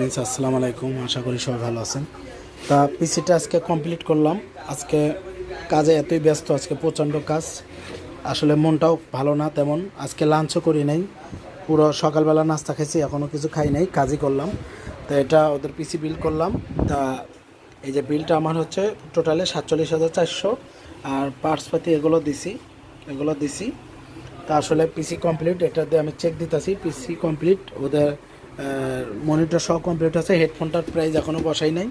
আসসালামু আলাইকুম, আশা করি সবাই ভালো আছেন। তা পিসিটা আজকে কমপ্লিট করলাম। আজকে কাজে এতই ব্যস্ত, আজকে প্রচণ্ড কাজ, আসলে মনটাও ভালো না তেমন। আজকে লাঞ্চও করি নাই, পুরো সকালবেলা নাস্তা খাইছি, এখনও কিছু খাই নাই, কাজই করলাম। তো এটা ওদের পিসি বিল করলাম। তা এই যে বিলটা আমার হচ্ছে টোটালে 47,400, আর পার্টসপাতি এগুলো দিছি। তা আসলে পিসি কমপ্লিট, এটা দিয়ে আমি চেক দিতেছি পিসি কমপ্লিট। ওদের মনিটর সহ কমপ্লিট আছে। হেডফোনটার প্রাইস এখনও বসাই নাই।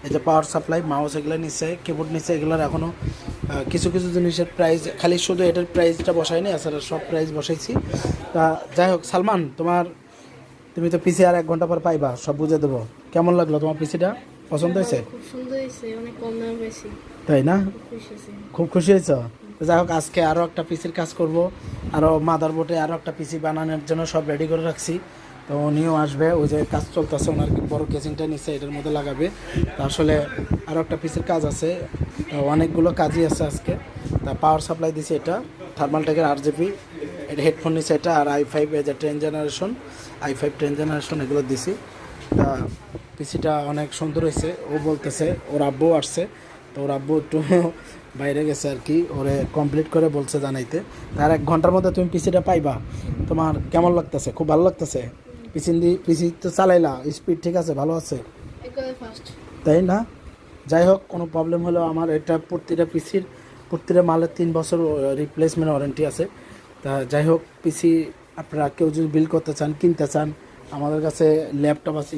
এই যে পাওয়ার সাপ্লাই, মাউস এগুলো নিচ্ছে, কিবোর্ড নিচ্ছে, এগুলোর এখনও কিছু কিছু জিনিসের প্রাইস, খালি শুধু এটার প্রাইসটা বসাই নাই, এছাড়া সব প্রাইস বসাইছি। তা যাই হোক, সালমান, তুমি তো পিসি আর 1 ঘন্টা পর পাইবা, সব বুঝে দেবো। কেমন লাগলো তোমার পিসিটা? পছন্দ হয়েছে? খুব সুন্দর হয়েছে, অনেক কম দামে পেয়েছি। তাই না? খুশি হয়েছি। খুব খুশি হয়েছ? তো যাই হোক, আজকে আরও একটা পিসির কাজ করব, আরও মাদারবোর্ডে আরও একটা পিসি বানানোর জন্য সব রেডি করে রাখছি। তো উনিও আসবে, ওই যে কাজ চলতেছে, ওনার বড় কেসিংটা নিচ্ছে, এটার মধ্যে লাগাবে। তো আসলে আরও একটা পিসির কাজ আছে, তো অনেকগুলো কাজই আছে আজকে। তা পাওয়ার সাপ্লাই দিছে, এটা থার্মালটেকের RGB, এটা হেডফোন নিচ্ছে এটা, আর i5 এই যে 10 জেনারেশন, i5 10 জেনারেশন এগুলো দিছি। তা পিসিটা অনেক সুন্দর হয়েছে। ও বলতেছে ওর আব্বু আসছে, তো ওর আব্বু একটু বাইরে গেছে আর কি, ওরে কমপ্লিট করে বলছে জানাইতে। তার 1 ঘন্টার মধ্যে তুমি পিসিটা পাইবা। তোমার কেমন লাগতেছে? খুব ভালো লাগতেছে? পিসি তো চালাইলা, স্পিড ঠিক আছে, ভালো আছে? একবারে ফার্স্ট। তাই না? যাই হোক, কোনো প্রবলেম হলেও আমার এটা প্রতিটা মালের 3 বছর রিপ্লেসমেন্ট ওয়ারেন্টি আছে। তা যাই হোক, পিসি আপনারা কেউ যদি বিল করতে চান, কিনতে চান, আমাদের কাছে ল্যাপটপ আছে,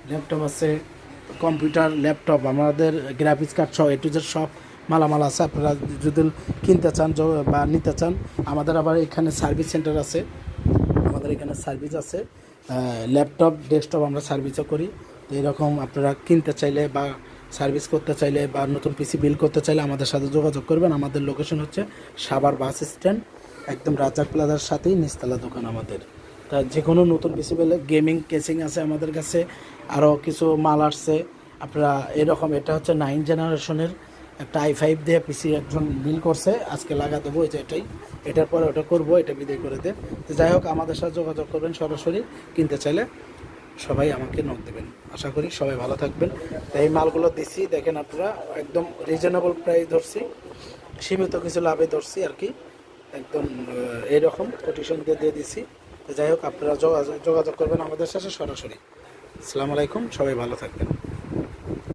ল্যাপটপ আছে, কম্পিউটার, ল্যাপটপ, আমাদের গ্রাফিক্স কার্ড সহ A to Z সব মালামাল আছে। আপনারা যদি কিনতে চান বা নিতে চান, আমাদের আবার এখানে সার্ভিস সেন্টার আছে, আমাদের এখানে সার্ভিস আছে, ল্যাপটপ, ডেস্কটপ আমরা সার্ভিসও করি। তো এরকম আপনারা কিনতে চাইলে বা সার্ভিস করতে চাইলে বা নতুন পিসি বিল করতে চাইলে আমাদের সাথে যোগাযোগ করবেন। আমাদের লোকেশন হচ্ছে সাভার বাস স্ট্যান্ড, একদম রাজাক প্লাজার সাথেই নিচতলা দোকান আমাদের। তা যে কোনো নতুন পিসি পেলে, গেমিং কেসিং আছে আমাদের কাছে, আরও কিছু মাল আসছে। আপনারা এরকম, এটা হচ্ছে 9 জেনারেশনের একটা i5 দিয়ে পিসি একজন বিল করছে, আজকে লাগা দেবো। এই যে এটার পরে ওটা করবো, এটা বিদায় করে দেন। তো যাই হোক, আমাদের সাথে যোগাযোগ করবেন সরাসরি, কিনতে চাইলে সবাই আমাকে নক দেবেন। আশা করি সবাই ভালো থাকবেন। তো এই মালগুলো দিছি, দেখেন আপনারা, একদম রিজনেবল প্রাইস ধরছি, সীমিত কিছু লাভে ধরছি আর কি, একদম এইরকম কোটেশন দিয়ে দিছি। তো যাই হোক, আপনারা যোগাযোগ করবেন আমাদের সাথে সরাসরি। আসসালামু আলাইকুম, সবাই ভালো থাকবেন।